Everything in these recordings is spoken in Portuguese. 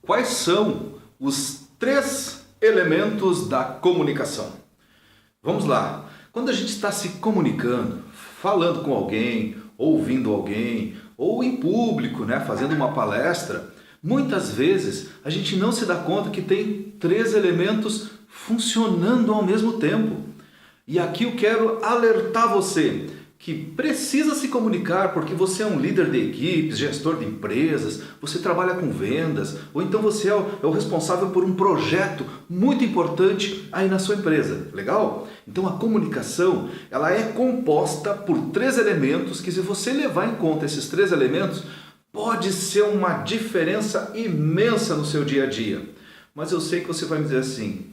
Quais são os 3 elementos da comunicação? Vamos lá. Quando a gente está se comunicando, falando com alguém, ouvindo alguém, ou em público, fazendo uma palestra, muitas vezes a gente não se dá conta que tem 3 elementos funcionando ao mesmo tempo. E aqui eu quero alertar você que precisa se comunicar porque você é um líder de equipes, gestor de empresas, você trabalha com vendas, ou então você é o responsável por um projeto muito importante aí na sua empresa. Legal? Então a comunicação, ela é composta por 3 elementos que, se você levar em conta esses 3 elementos, pode ser uma diferença imensa no seu dia a dia. Mas eu sei que você vai me dizer assim: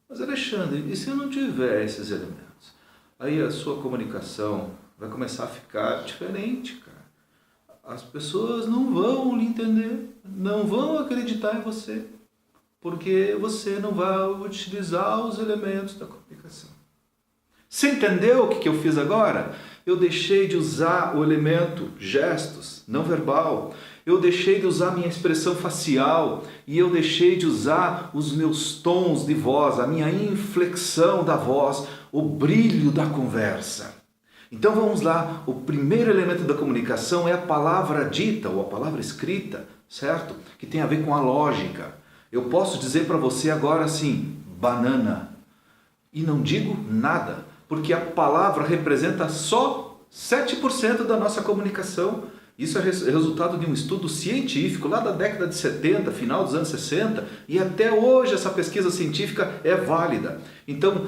mas Alexandre, e se eu não tiver esses elementos? Aí a sua comunicação vai começar a ficar diferente, cara. As pessoas não vão lhe entender, não vão acreditar em você, porque você não vai utilizar os elementos da comunicação. Você entendeu o que eu fiz agora? Eu deixei de usar o elemento gestos, não verbal. Eu deixei de usar minha expressão facial e eu deixei de usar os meus tons de voz, a minha inflexão da voz, o brilho da conversa. Então vamos lá, o primeiro elemento da comunicação é a palavra dita ou a palavra escrita, certo? Que tem a ver com a lógica. Eu posso dizer para você agora assim, banana, e não digo nada, porque a palavra representa só 7% da nossa comunicação. Isso é resultado de um estudo científico lá da década de 70, final dos anos 60, e até hoje essa pesquisa científica é válida. Então,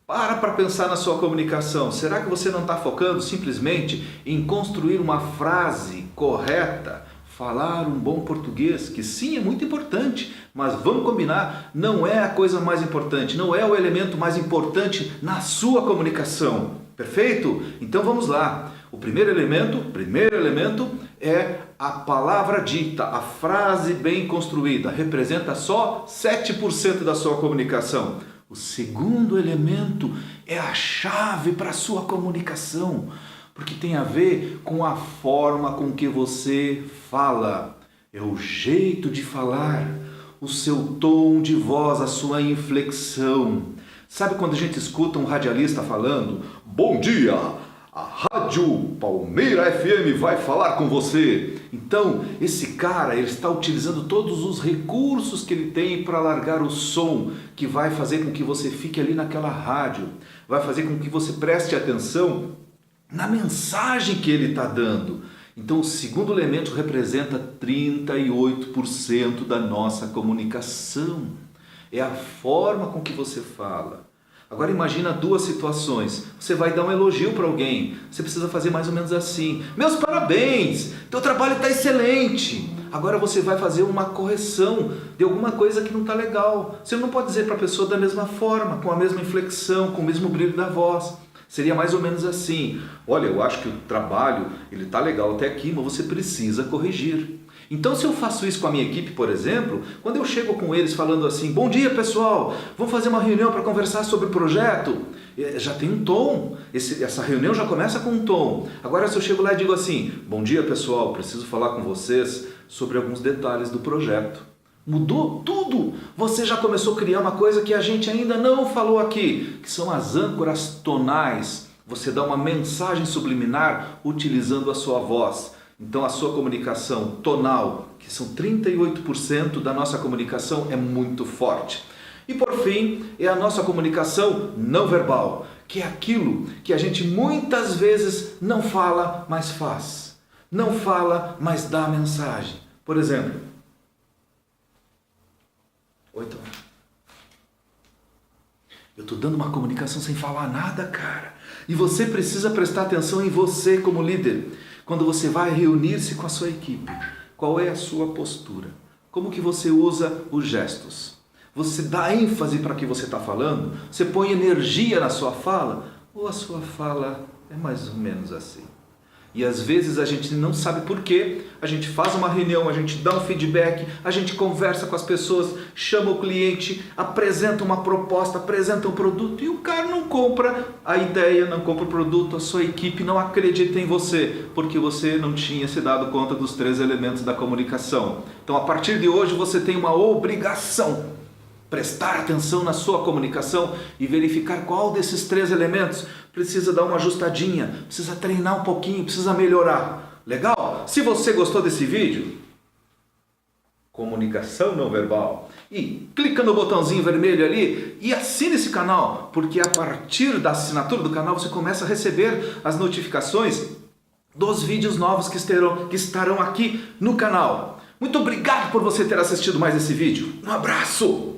para pensar na sua comunicação. Será que você não está focando simplesmente em construir uma frase correta, falar um bom português, que sim, é muito importante, mas vamos combinar, não é a coisa mais importante, não é o elemento mais importante na sua comunicação. Perfeito? Então vamos lá. O primeiro elemento é a palavra dita, a frase bem construída, representa só 7% da sua comunicação. O segundo elemento é a chave para a sua comunicação, porque tem a ver com a forma com que você fala, é o jeito de falar, o seu tom de voz, a sua inflexão. Sabe quando a gente escuta um radialista falando: bom dia, a Rádio Palmeira FM vai falar com você. Então, esse cara, ele está utilizando todos os recursos que ele tem para largar o som, que vai fazer com que você fique ali naquela rádio, vai fazer com que você preste atenção na mensagem que ele está dando. Então, o segundo elemento representa 38% da nossa comunicação. É a forma com que você fala. Agora imagina 2 situações. Você vai dar um elogio para alguém. Você precisa fazer mais ou menos assim: meus parabéns, teu trabalho está excelente. Agora você vai fazer uma correção de alguma coisa que não está legal. Você não pode dizer para a pessoa da mesma forma, com a mesma inflexão, com o mesmo brilho da voz. Seria mais ou menos assim: olha, eu acho que o trabalho ele está legal até aqui, mas você precisa corrigir. Então, se eu faço isso com a minha equipe, por exemplo, quando eu chego com eles falando assim: bom dia pessoal, vamos fazer uma reunião para conversar sobre o projeto, já tem um tom, essa reunião já começa com um tom. Agora, se eu chego lá e digo assim: bom dia pessoal, preciso falar com vocês sobre alguns detalhes do projeto. Mudou tudo! Você já começou a criar uma coisa que a gente ainda não falou aqui, que são as âncoras tonais. Você dá uma mensagem subliminar utilizando a sua voz. Então a sua comunicação tonal, que são 38% da nossa comunicação, é muito forte. E por fim, é a nossa comunicação não verbal, que é aquilo que a gente muitas vezes não fala, mas faz. Não fala, mas dá a mensagem. Por exemplo: oi, Tom. Eu estou dando uma comunicação sem falar nada, cara. E você precisa prestar atenção em você como líder. Quando você vai reunir-se com a sua equipe, qual é a sua postura? Como que você usa os gestos? Você dá ênfase para o que você está falando? Você põe energia na sua fala? Ou a sua fala é mais ou menos assim? E às vezes a gente não sabe por quê, a gente faz uma reunião, a gente dá um feedback, a gente conversa com as pessoas, chama o cliente, apresenta uma proposta, apresenta um produto e o cara não compra a ideia, não compra o produto, a sua equipe não acredita em você, porque você não tinha se dado conta dos 3 elementos da comunicação. Então a partir de hoje você tem uma obrigação: prestar atenção na sua comunicação e verificar qual desses 3 elementos precisa dar uma ajustadinha, precisa treinar um pouquinho, precisa melhorar. Legal? Se você gostou desse vídeo, comunicação não verbal, e clica no botãozinho vermelho ali e assina esse canal, porque a partir da assinatura do canal você começa a receber as notificações dos vídeos novos que estarão aqui no canal. Muito obrigado por você ter assistido mais esse vídeo. Um abraço!